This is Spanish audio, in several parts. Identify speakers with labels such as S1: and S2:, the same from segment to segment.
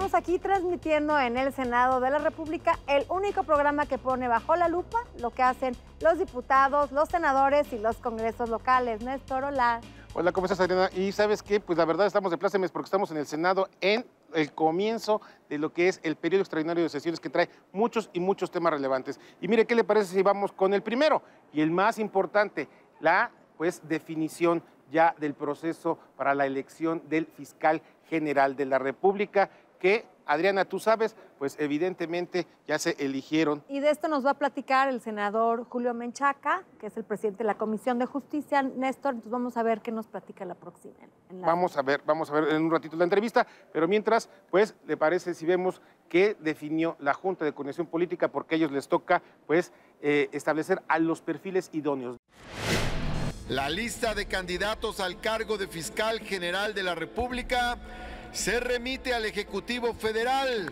S1: estamos aquí transmitiendo en el Senado de la República el único programa que pone bajo la lupa lo que hacen los diputados, los senadores y los congresos locales. Néstor, hola.
S2: Hola, ¿cómo estás, Adriana? Y ¿sabes qué? Pues la verdad estamos de plácemes porque estamos en el Senado en el comienzo de lo que es el periodo extraordinario de sesiones que trae muchos y muchos temas relevantes. Y mire, ¿qué le parece si vamos con el primero? Y el más importante, la definición ya del proceso para la elección del fiscal general de la República, que, Adriana, tú sabes, pues evidentemente ya se eligieron.
S1: Y de esto nos va a platicar el senador Julio Menchaca, que es el presidente de la Comisión de Justicia. Néstor, entonces vamos a ver qué nos platica la próxima.
S2: Vamos a ver en un ratito la entrevista, pero mientras, pues, ¿le parece si vemos qué definió la Junta de Coordinación Política? Porque a ellos les toca, pues, establecer a los perfiles idóneos.
S3: La lista de candidatos al cargo de fiscal general de la República se remite al Ejecutivo Federal.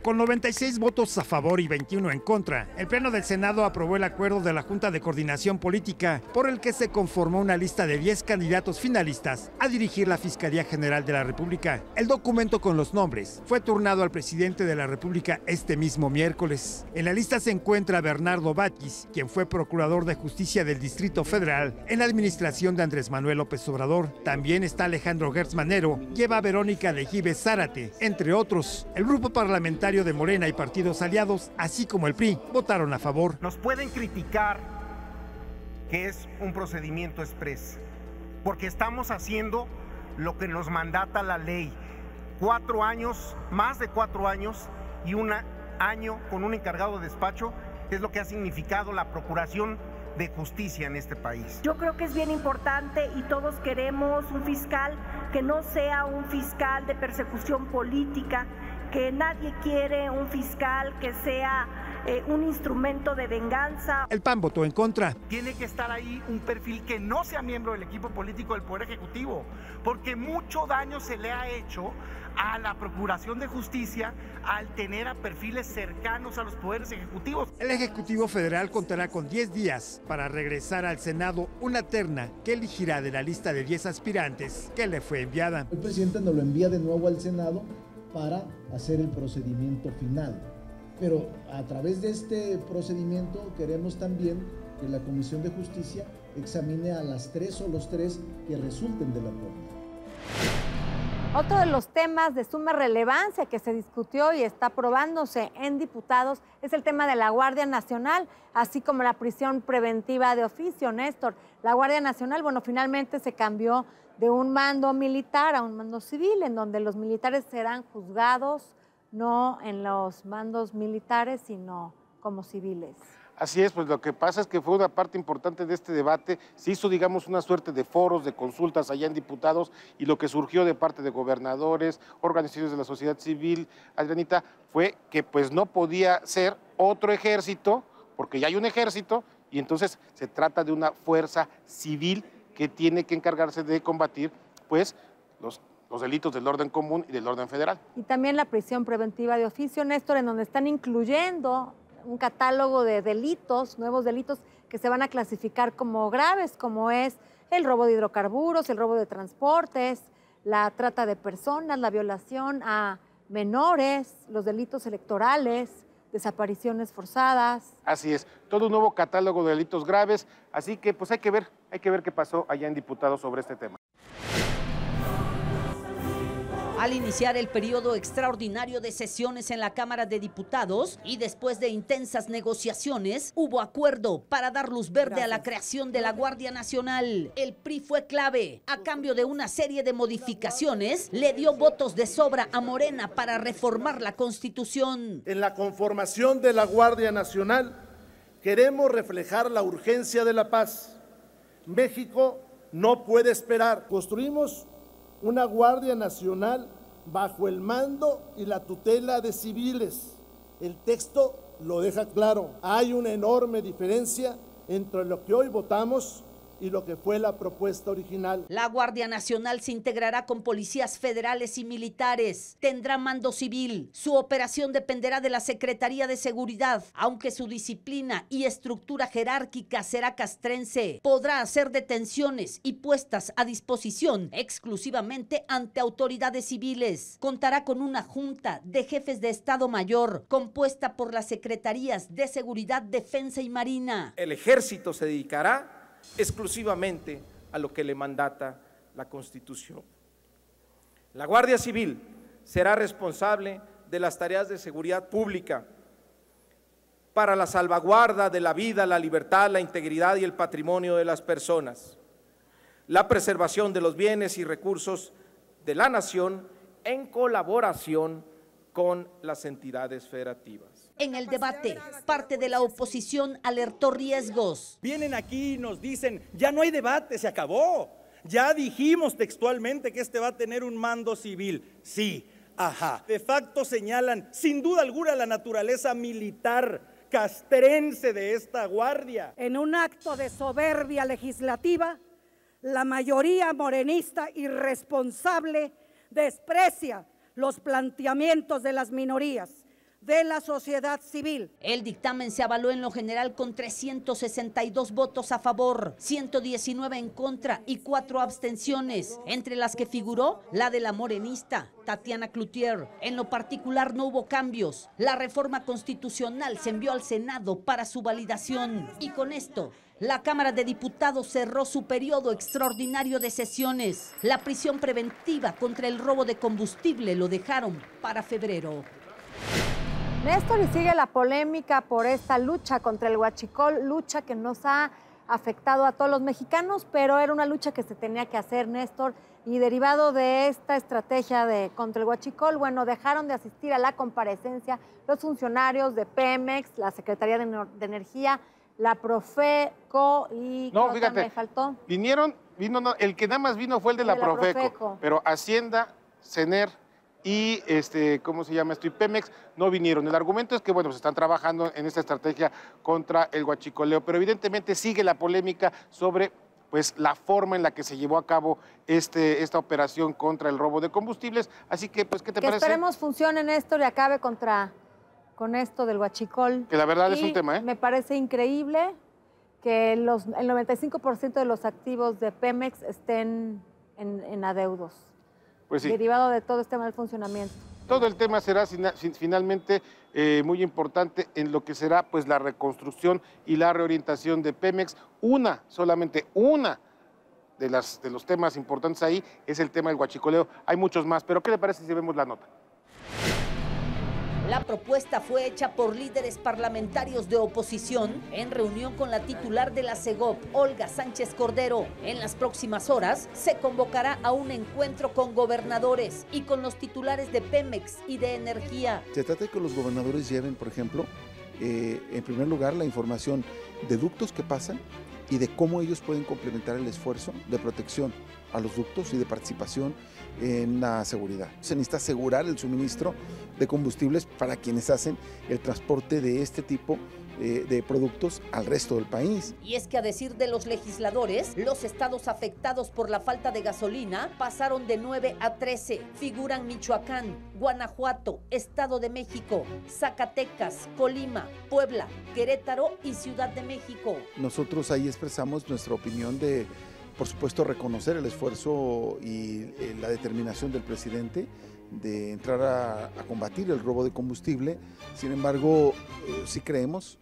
S4: Con 96 votos a favor y 21 en contra, el Pleno del Senado aprobó el acuerdo de la Junta de Coordinación Política por el que se conformó una lista de 10 candidatos finalistas a dirigir la Fiscalía General de la República. El documento con los nombres fue turnado al presidente de la República este mismo miércoles. En la lista se encuentra Bernardo Batis, quien fue procurador de justicia del Distrito Federal en la administración de Andrés Manuel López Obrador. También está Alejandro Gertz Manero, lleva a Verónica de Gives Zárate, entre otros. El grupo parlamentario de Morena y partidos aliados, así como el PRI, votaron a favor.
S5: Nos pueden criticar que es un procedimiento exprés, porque estamos haciendo lo que nos mandata la ley. 4 años, más de 4 años y un año con un encargado de despacho, que es lo que ha significado la procuración de justicia en este país.
S6: Yo creo que es bien importante y todos queremos un fiscal que no sea un fiscal de persecución política, que nadie quiere un fiscal que sea un instrumento de venganza.
S4: El PAN votó en contra.
S5: Tiene que estar ahí un perfil que no sea miembro del equipo político del Poder Ejecutivo, porque mucho daño se le ha hecho a la Procuración de Justicia al tener a perfiles cercanos a los poderes ejecutivos.
S4: El Ejecutivo Federal contará con 10 días para regresar al Senado una terna que elegirá de la lista de 10 aspirantes que le fue enviada.
S7: El presidente nos lo envía de nuevo al Senado para hacer el procedimiento final. Pero a través de este procedimiento queremos también que la Comisión de Justicia examine a las 3 o los 3 que resulten de la terna.
S1: Otro de los temas de suma relevancia que se discutió y está aprobándose en diputados es el tema de la Guardia Nacional, así como la prisión preventiva de oficio. Néstor, la Guardia Nacional, bueno, finalmente se cambió de un mando militar a un mando civil, en donde los militares serán juzgados no en los mandos militares, sino como civiles.
S2: Así es, pues lo que pasa es que fue una parte importante de este debate, se hizo, digamos, una suerte de foros, de consultas allá en diputados, y lo que surgió de parte de gobernadores, organizaciones de la sociedad civil, Adrianita, fue que pues no podía ser otro ejército, porque ya hay un ejército, y entonces se trata de una fuerza civil que tiene que encargarse de combatir, pues, los delitos del orden común y del orden federal.
S1: Y también la prisión preventiva de oficio, Néstor, en donde están incluyendo un catálogo de delitos, nuevos delitos que se van a clasificar como graves, como es el robo de hidrocarburos, el robo de transportes, la trata de personas, la violación a menores, los delitos electorales, desapariciones forzadas.
S2: Así es, todo un nuevo catálogo de delitos graves, así que pues hay que ver qué pasó allá en diputados sobre este tema.
S8: Al iniciar el periodo extraordinario de sesiones en la Cámara de Diputados y después de intensas negociaciones, hubo acuerdo para dar luz verde a la creación de la Guardia Nacional. El PRI fue clave. A cambio de una serie de modificaciones, le dio votos de sobra a Morena para reformar la Constitución.
S9: En la conformación de la Guardia Nacional, queremos reflejar la urgencia de la paz. México no puede esperar. Construimos una Guardia Nacional bajo el mando y la tutela de civiles. El texto lo deja claro. Hay una enorme diferencia entre lo que hoy votamos y lo que fue la propuesta original.
S8: La Guardia Nacional se integrará con policías federales y militares. Tendrá mando civil. Su operación dependerá de la Secretaría de Seguridad, aunque su disciplina y estructura jerárquica será castrense. Podrá hacer detenciones y puestas a disposición exclusivamente ante autoridades civiles. Contará con una junta de jefes de Estado Mayor compuesta por las Secretarías de Seguridad, Defensa y Marina.
S10: El Ejército se dedicará exclusivamente a lo que le mandata la Constitución. La Guardia Civil será responsable de las tareas de seguridad pública para la salvaguarda de la vida, la libertad, la integridad y el patrimonio de las personas, la preservación de los bienes y recursos de la nación en colaboración con las entidades federativas.
S8: En el debate, parte de la oposición alertó riesgos.
S11: Vienen aquí y nos dicen, ya no hay debate, se acabó. Ya dijimos textualmente que este va a tener un mando civil. Sí, ajá. De facto señalan, sin duda alguna, la naturaleza militar castrense de esta guardia.
S12: En un acto de soberbia legislativa, la mayoría morenista irresponsable desprecia los planteamientos de las minorías, de la sociedad civil.
S8: El dictamen se avaló en lo general con 362 votos a favor, 119 en contra y 4 abstenciones, entre las que figuró la de la morenista Tatiana Cloutier. En lo particular no hubo cambios. La reforma constitucional se envió al Senado para su validación y con esto la Cámara de Diputados cerró su periodo extraordinario de sesiones. La prisión preventiva contra el robo de combustible lo dejaron para febrero.
S1: Néstor, y sigue la polémica por esta lucha contra el huachicol, lucha que nos ha afectado a todos los mexicanos, pero era una lucha que se tenía que hacer, Néstor, y derivado de esta estrategia contra el huachicol, bueno, dejaron de asistir a la comparecencia los funcionarios de Pemex, la Secretaría de Energía, la Profeco y...
S2: No, fíjate,
S1: me faltó.
S2: vino, el que nada más vino fue el de la Profeco, pero Hacienda, CENER y ¿cómo se llama esto? Y Pemex no vinieron. El argumento es que, bueno, se están trabajando en esta estrategia contra el huachicoleo, pero evidentemente sigue la polémica sobre pues la forma en la que se llevó a cabo esta operación contra el robo de combustibles. Así que, pues, ¿qué te parece?
S1: Esperemos funcione, Néstor, y acabe con esto del huachicol.
S2: Que la verdad es un tema, ¿eh?
S1: Me parece increíble que el 95% de los activos de Pemex estén en adeudos.
S2: Pues sí.
S1: Derivado de todo este mal funcionamiento.
S2: Todo el tema será finalmente muy importante en lo que será pues la reconstrucción y la reorientación de Pemex. Solamente una de los temas importantes ahí es el tema del huachicoleo. Hay muchos más, pero ¿qué le parece si vemos la nota?
S8: La propuesta fue hecha por líderes parlamentarios de oposición en reunión con la titular de la Segop, Olga Sánchez Cordero. En las próximas horas se convocará a un encuentro con gobernadores y con los titulares de Pemex y de Energía.
S13: Se trata de que los gobernadores lleven, por ejemplo, en primer lugar la información de ductos que pasan y de cómo ellos pueden complementar el esfuerzo de protección a los ductos y de participación en la seguridad. Se necesita asegurar el suministro de combustibles para quienes hacen el transporte de este tipo de productos al resto del país.
S8: Y es que a decir de los legisladores, los estados afectados por la falta de gasolina pasaron de 9 a 13. Figuran Michoacán, Guanajuato, Estado de México, Zacatecas, Colima, Puebla, Querétaro y Ciudad de México.
S13: Nosotros ahí expresamos nuestra opinión de, por supuesto, reconocer el esfuerzo y la determinación del presidente de entrar a combatir el robo de combustible. Sin embargo, sí creemos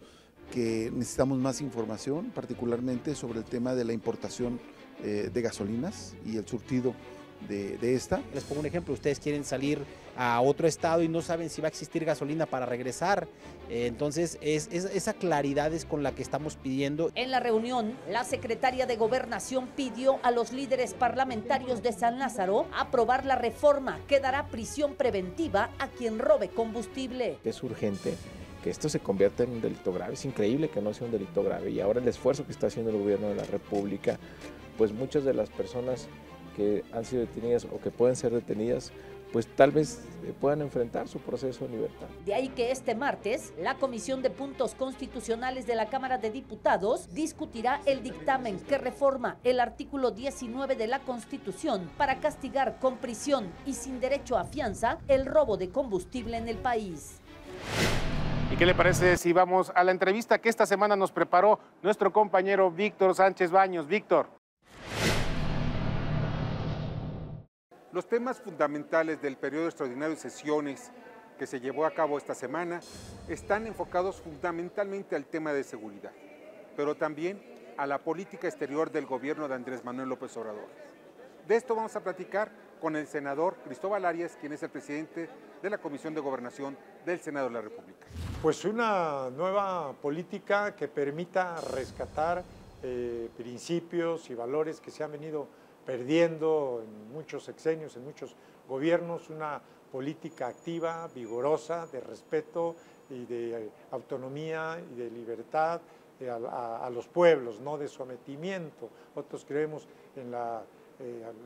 S13: que necesitamos más información, particularmente sobre el tema de la importación de gasolinas y el surtido de esta.
S14: Les pongo un ejemplo, ustedes quieren salir a otro estado y no saben si va a existir gasolina para regresar, entonces esa claridad es con la que estamos pidiendo.
S8: En la reunión, la secretaria de Gobernación pidió a los líderes parlamentarios de San Lázaro aprobar la reforma que dará prisión preventiva a quien robe combustible.
S15: Es urgente que esto se convierta en un delito grave, es increíble que no sea un delito grave y ahora el esfuerzo que está haciendo el gobierno de la República, pues muchas de las personas que han sido detenidas o que pueden ser detenidas, pues tal vez puedan enfrentar su proceso en libertad.
S8: De ahí que este martes, la Comisión de Puntos Constitucionales de la Cámara de Diputados discutirá el dictamen que reforma el artículo 19 de la Constitución para castigar con prisión y sin derecho a fianza el robo de combustible en el país.
S2: ¿Y qué le parece si vamos a la entrevista que esta semana nos preparó nuestro compañero Víctor Sánchez Baños? Víctor.
S16: Los temas fundamentales del periodo extraordinario de sesiones que se llevó a cabo esta semana están enfocados fundamentalmente al tema de seguridad, pero también a la política exterior del gobierno de Andrés Manuel López Obrador. De esto vamos a platicar con el senador Cristóbal Arias, quien es el presidente de la Comisión de Gobernación del Senado de la República.
S17: Pues una nueva política que permita rescatar principios y valores que se han venido perdiendo en muchos sexenios, en muchos gobiernos, una política activa, vigorosa, de respeto y de autonomía y de libertad a los pueblos, no de sometimiento. Otros creemos en la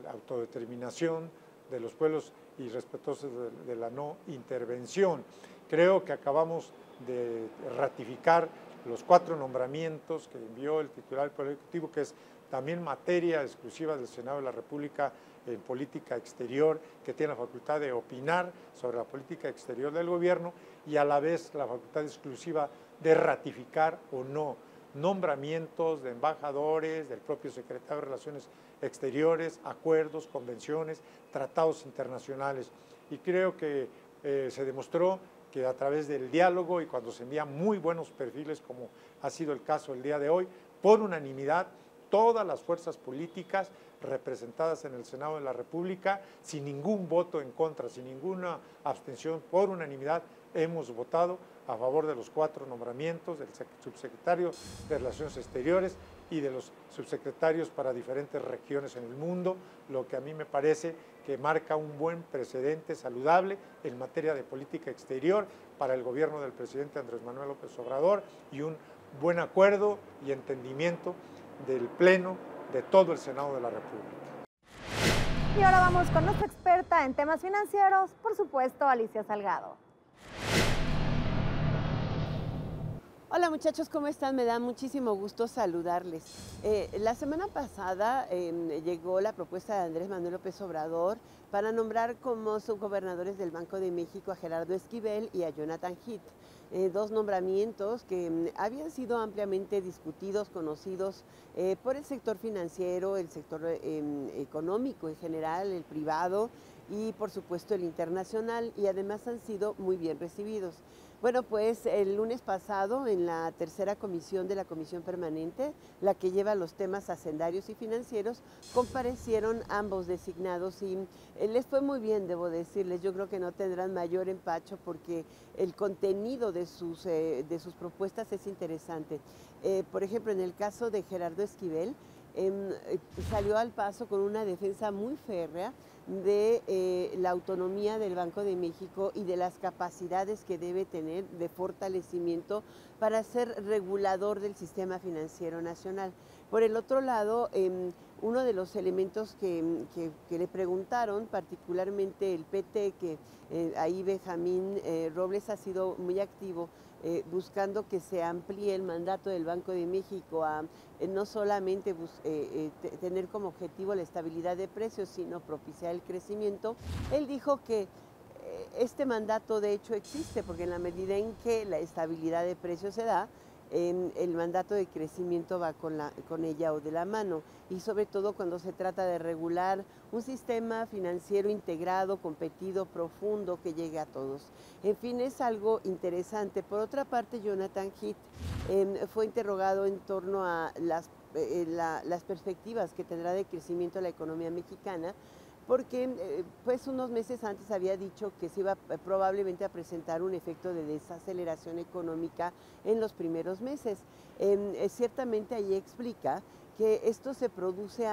S17: autodeterminación de los pueblos y respetuosos de la no intervención. Creo que acabamos de ratificar los 4 nombramientos que envió el titular del Poder Ejecutivo, que es también materia exclusiva del Senado de la República en política exterior, que tiene la facultad de opinar sobre la política exterior del gobierno y a la vez la facultad exclusiva de ratificar o no nombramientos de embajadores, del propio secretario de Relaciones Exteriores, acuerdos, convenciones, tratados internacionales. Y creo que se demostró que a través del diálogo y cuando se envían muy buenos perfiles, como ha sido el caso el día de hoy, por unanimidad, todas las fuerzas políticas representadas en el Senado de la República, sin ningún voto en contra, sin ninguna abstención, por unanimidad, hemos votado a favor de los 4 nombramientos del subsecretario de Relaciones Exteriores y de los subsecretarios para diferentes regiones en el mundo, lo que a mí me parece que marca un buen precedente saludable en materia de política exterior para el gobierno del presidente Andrés Manuel López Obrador y un buen acuerdo y entendimiento del Pleno de todo el Senado de la República.
S1: Y ahora vamos con nuestra experta en temas financieros, por supuesto, Alicia Salgado.
S18: Hola muchachos, ¿cómo están? Me da muchísimo gusto saludarles. La semana pasada llegó la propuesta de Andrés Manuel López Obrador para nombrar como subgobernadores del Banco de México a Gerardo Esquivel y a Jonathan Heath. 2 nombramientos que habían sido ampliamente discutidos, conocidos por el sector financiero, el sector económico en general, el privado y por supuesto el internacional, y además han sido muy bien recibidos. Bueno, pues el lunes pasado en la tercera comisión de la Comisión Permanente, la que lleva los temas hacendarios y financieros, comparecieron ambos designados y les fue muy bien, debo decirles. Yo creo que no tendrán mayor empacho porque el contenido de sus propuestas es interesante. Por ejemplo, en el caso de Gerardo Esquivel, salió al paso con una defensa muy férrea de la autonomía del Banco de México y de las capacidades que debe tener de fortalecimiento para ser regulador del sistema financiero nacional. Por el otro lado, uno de los elementos que le preguntaron, particularmente el PT, que ahí Benjamín Robles ha sido muy activo, buscando que se amplíe el mandato del Banco de México a no solamente tener como objetivo la estabilidad de precios, sino propiciar el crecimiento. Él dijo que este mandato de hecho existe, porque en la medida en que la estabilidad de precios se da, el mandato de crecimiento va con ella o de la mano, y sobre todo cuando se trata de regular un sistema financiero integrado, competido, profundo, que llegue a todos. En fin, es algo interesante. Por otra parte, Jonathan Heath fue interrogado en torno a las perspectivas que tendrá de crecimiento la economía mexicana, porque pues unos meses antes había dicho que se iba probablemente a presentar un efecto de desaceleración económica en los primeros meses. Ciertamente ahí explica que esto se produce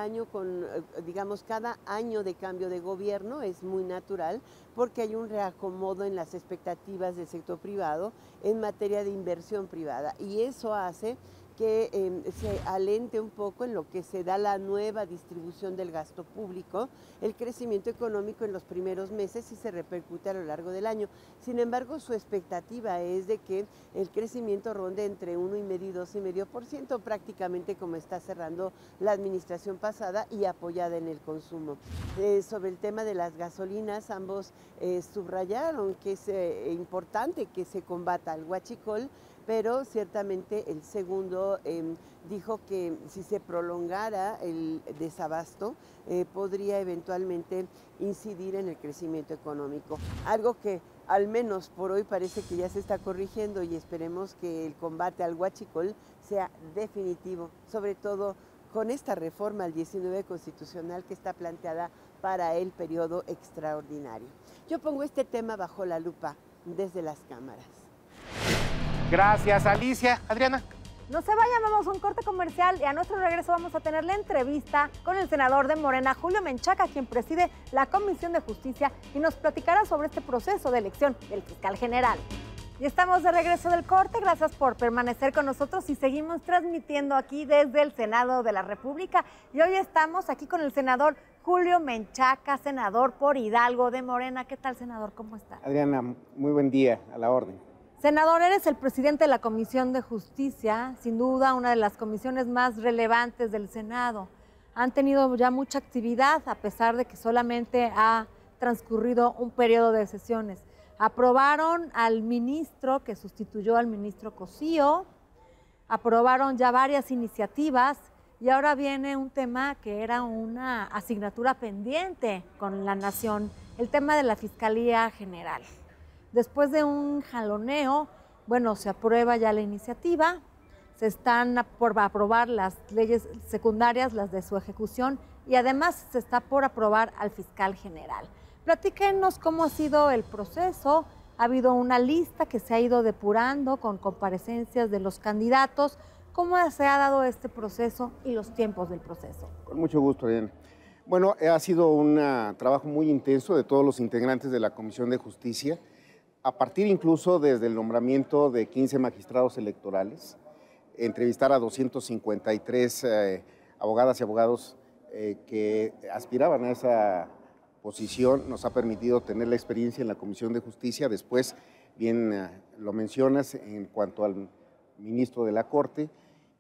S18: digamos, cada año de cambio de gobierno, es muy natural, porque hay un reacomodo en las expectativas del sector privado en materia de inversión privada, y eso hace que se alente un poco en lo que se da la nueva distribución del gasto público, el crecimiento económico en los primeros meses y se repercute a lo largo del año. Sin embargo, su expectativa es de que el crecimiento ronde entre 1,5 y 2,5%, prácticamente como está cerrando la administración pasada y apoyada en el consumo. Sobre el tema de las gasolinas, ambos subrayaron que es importante que se combata el huachicol, pero ciertamente el segundo dijo que si se prolongara el desabasto, podría eventualmente incidir en el crecimiento económico. Algo que al menos por hoy parece que ya se está corrigiendo y esperemos que el combate al huachicol sea definitivo, sobre todo con esta reforma al 19 constitucional que está planteada para el periodo extraordinario. Yo pongo este tema bajo la lupa desde las cámaras.
S2: Gracias, Alicia. Adriana.
S1: No se vayan, vamos a un corte comercial y a nuestro regreso vamos a tener la entrevista con el senador de Morena, Julio Menchaca, quien preside la Comisión de Justicia y nos platicará sobre este proceso de elección del fiscal general. Y estamos de regreso del corte, gracias por permanecer con nosotros y seguimos transmitiendo aquí desde el Senado de la República. Y hoy estamos aquí con el senador Julio Menchaca, senador por Hidalgo de Morena. ¿Qué tal, senador? ¿Cómo está?
S19: Adriana, muy buen día, a la orden.
S1: Senador, eres el presidente de la Comisión de Justicia, sin duda una de las comisiones más relevantes del Senado. Han tenido ya mucha actividad, a pesar de que solamente ha transcurrido un periodo de sesiones. Aprobaron al ministro que sustituyó al ministro Cosío, aprobaron ya varias iniciativas y ahora viene un tema que era una asignatura pendiente con la Nación, el tema de la Fiscalía General. Después de un jaloneo, bueno, se aprueba ya la iniciativa, se están por aprobar las leyes secundarias, las de su ejecución, y además se está por aprobar al fiscal general. Platíquenos cómo ha sido el proceso. Ha habido una lista que se ha ido depurando con comparecencias de los candidatos. ¿Cómo se ha dado este proceso y los tiempos del proceso?
S19: Con mucho gusto, Adriana. Bueno, ha sido un trabajo muy intenso de todos los integrantes de la Comisión de Justicia, a partir incluso desde el nombramiento de 15 magistrados electorales, entrevistar a 253 abogadas y abogados que aspiraban a esa posición, nos ha permitido tener la experiencia en la Comisión de Justicia. Después, bien lo mencionas, en cuanto al ministro de la Corte,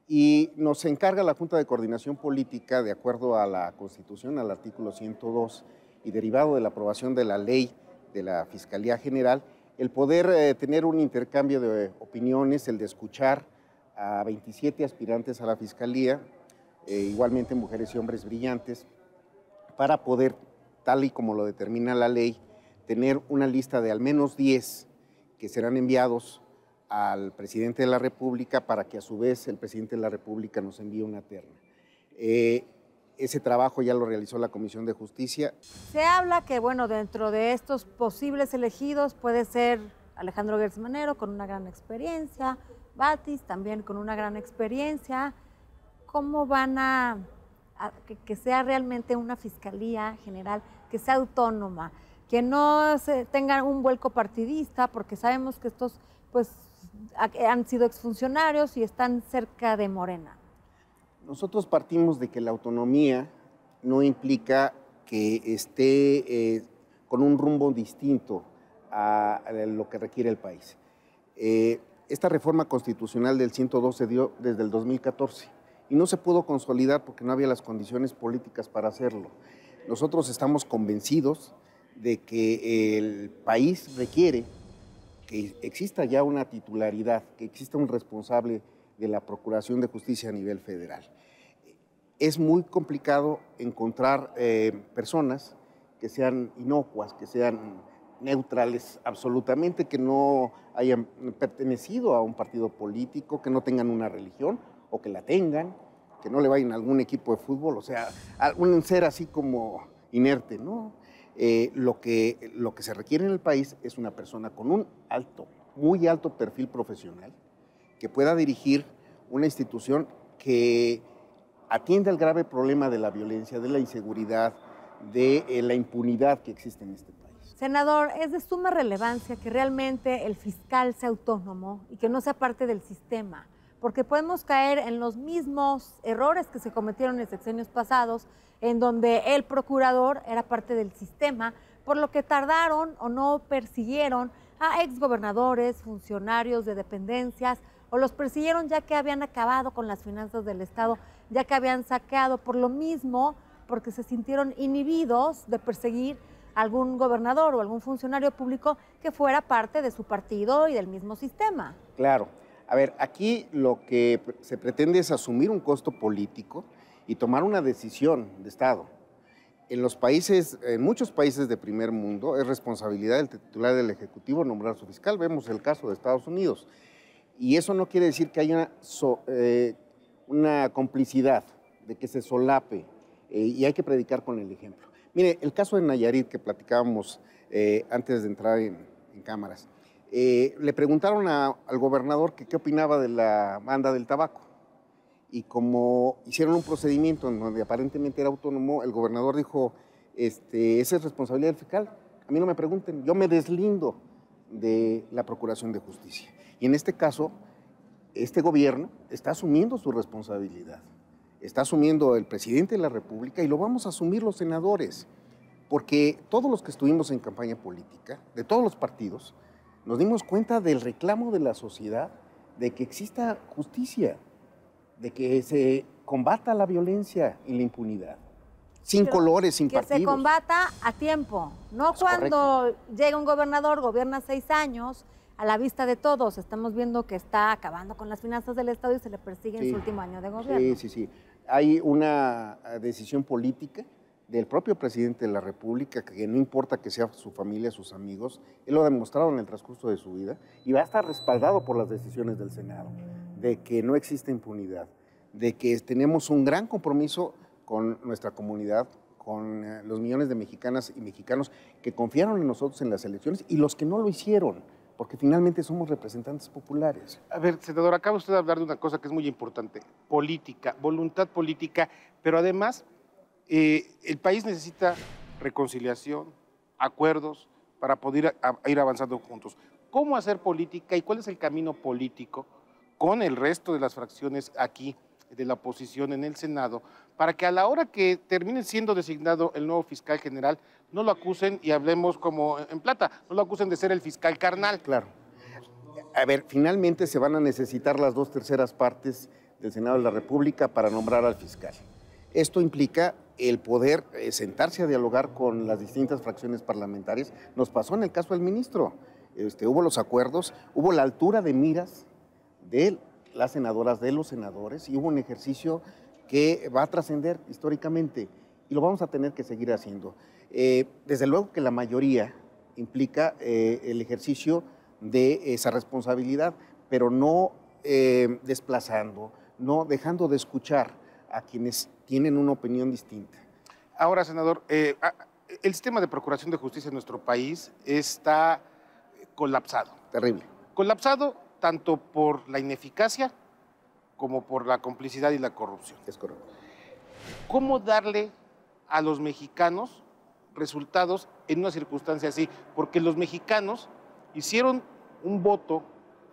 S19: y nos encarga la Junta de Coordinación Política, de acuerdo a la Constitución, al artículo 102, y derivado de la aprobación de la ley de la Fiscalía General, el poder tener un intercambio de opiniones, el de escuchar a 27 aspirantes a la Fiscalía, igualmente mujeres y hombres brillantes, para poder, tal y como lo determina la ley, tener una lista de al menos 10 que serán enviados al presidente de la República para que a su vez el presidente de la República nos envíe una terna. Ese trabajo ya lo realizó la Comisión de Justicia.
S1: Se habla que, bueno, dentro de estos posibles elegidos puede ser Alejandro Gertz Manero con una gran experiencia, Batis también con una gran experiencia. ¿Cómo van a que sea realmente una fiscalía general, que sea autónoma, que no tenga un vuelco partidista, porque sabemos que estos pues han sido exfuncionarios y están cerca de Morena?
S19: Nosotros partimos de que la autonomía no implica que esté con un rumbo distinto a lo que requiere el país. Esta reforma constitucional del 102 se dio desde el 2014 y no se pudo consolidar porque no había las condiciones políticas para hacerlo. Nosotros estamos convencidos de que el país requiere que exista ya una titularidad, que exista un responsable de la Procuración de Justicia a nivel federal. Es muy complicado encontrar personas que sean inocuas, que sean neutrales absolutamente, que no hayan pertenecido a un partido político, que no tengan una religión o que la tengan, que no le vayan a algún equipo de fútbol, o sea, un ser así como inerte, ¿no? Lo que se requiere en el país es una persona con un muy alto perfil profesional, que pueda dirigir una institución que atienda el grave problema de la violencia, de la inseguridad, de la impunidad que existe en este país.
S1: Senador, es de suma relevancia que realmente el fiscal sea autónomo y que no sea parte del sistema, porque podemos caer en los mismos errores que se cometieron en sexenios pasados, en donde el procurador era parte del sistema, por lo que tardaron o no persiguieron a exgobernadores, funcionarios de dependencias, o los persiguieron ya que habían acabado con las finanzas del Estado, ya que habían saqueado por lo mismo, porque se sintieron inhibidos de perseguir a algún gobernador o algún funcionario público que fuera parte de su partido y del mismo sistema.
S19: Claro. A ver, aquí lo que se pretende es asumir un costo político y tomar una decisión de Estado. En muchos países de primer mundo, es responsabilidad del titular del Ejecutivo nombrar su fiscal. Vemos el caso de Estados Unidos. Y eso no quiere decir que haya una complicidad, de que se solape, y hay que predicar con el ejemplo. Mire, el caso de Nayarit que platicábamos antes de entrar en cámaras, le preguntaron al gobernador que qué opinaba de la banda del tabaco. Y como hicieron un procedimiento en donde aparentemente era autónomo, el gobernador dijo, esa es responsabilidad del fiscal, a mí no me pregunten, yo me deslindo de la Procuración de Justicia. Y en este caso, este gobierno está asumiendo su responsabilidad, está asumiendo el presidente de la República y lo vamos a asumir los senadores, porque todos los que estuvimos en campaña política, de todos los partidos, nos dimos cuenta del reclamo de la sociedad de que exista justicia, de que se combata la violencia y la impunidad, sin colores, sin partidos.
S1: Que se combata a tiempo, no cuando llega un gobernador, gobierna 6 años, a la vista de todos. Estamos viendo que está acabando con las finanzas del Estado y se le persigue en su último año de gobierno.
S19: Sí. Hay una decisión política del propio presidente de la República, que no importa que sea su familia, sus amigos, él lo ha demostrado en el transcurso de su vida y va a estar respaldado por las decisiones del Senado, de que no existe impunidad, de que tenemos un gran compromiso con nuestra comunidad, con los millones de mexicanas y mexicanos que confiaron en nosotros en las elecciones y los que no lo hicieron, porque finalmente somos representantes populares.
S2: A ver, senador, acaba usted de hablar de una cosa que es muy importante, política, voluntad política, pero además el país necesita reconciliación, acuerdos, para poder ir avanzando juntos. ¿Cómo hacer política y cuál es el camino político con el resto de las fracciones aquí de la oposición en el Senado, para que a la hora que termine siendo designado el nuevo fiscal general, no lo acusen, y hablemos como en plata, no lo acusen de ser el fiscal carnal?
S19: Claro. A ver, finalmente se van a necesitar las 2/3 partes del Senado de la República para nombrar al fiscal. Esto implica el poder sentarse a dialogar con las distintas fracciones parlamentarias. Nos pasó en el caso del ministro. Hubo los acuerdos, hubo la altura de miras de las senadoras, de los senadores, y hubo un ejercicio que va a trascender históricamente y lo vamos a tener que seguir haciendo. Desde luego que la mayoría implica el ejercicio de esa responsabilidad, pero no desplazando, no dejando de escuchar a quienes tienen una opinión distinta.
S2: Ahora, senador, el sistema de procuración de justicia en nuestro país está colapsado.
S19: Terrible.
S2: Colapsado tanto por la ineficacia como por la complicidad y la corrupción.
S19: Es correcto.
S2: ¿Cómo darle a los mexicanos resultados en una circunstancia así? Porque los mexicanos hicieron un voto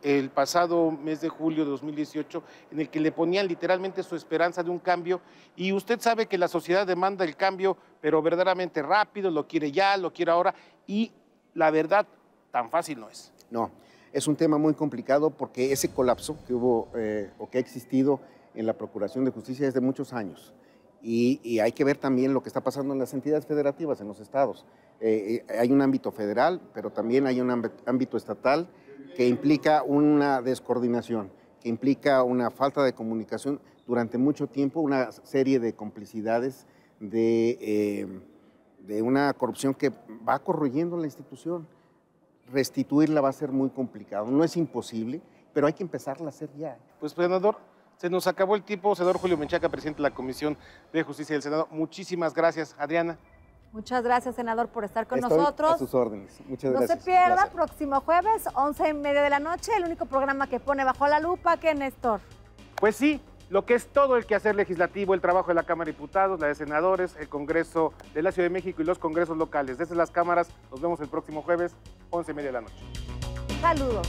S2: el pasado mes de julio de 2018 en el que le ponían literalmente su esperanza de un cambio, y usted sabe que la sociedad demanda el cambio, pero verdaderamente rápido, lo quiere ya, lo quiere ahora, y la verdad, tan fácil no es.
S19: No. Es un tema muy complicado porque ese colapso que hubo o que ha existido en la Procuración de Justicia es de muchos años. Y hay que ver también lo que está pasando en las entidades federativas, en los estados. Hay un ámbito federal, pero también hay un ámbito estatal que implica una descoordinación, que implica una falta de comunicación durante mucho tiempo, una serie de complicidades, de una corrupción que va corroyendo la institución. Restituirla va a ser muy complicado, no es imposible, pero hay que empezarla a hacer ya.
S2: Pues, senador, se nos acabó el tiempo. Senador Julio Menchaca, presidente de la Comisión de Justicia del Senado, muchísimas gracias. Adriana.
S1: Muchas gracias, senador, por estar con
S19: Estoy
S1: nosotros.
S19: a sus órdenes. Muchas gracias.
S1: No se pierda, próximo jueves, 11:30 de la noche, el único programa que pone bajo la lupa, que Néstor.
S2: Pues sí, lo que es todo el quehacer legislativo, el trabajo de la Cámara de Diputados, la de Senadores, el Congreso de la Ciudad de México y los congresos locales. Desde las cámaras, nos vemos el próximo jueves, 11:30 de la noche.
S1: Saludos.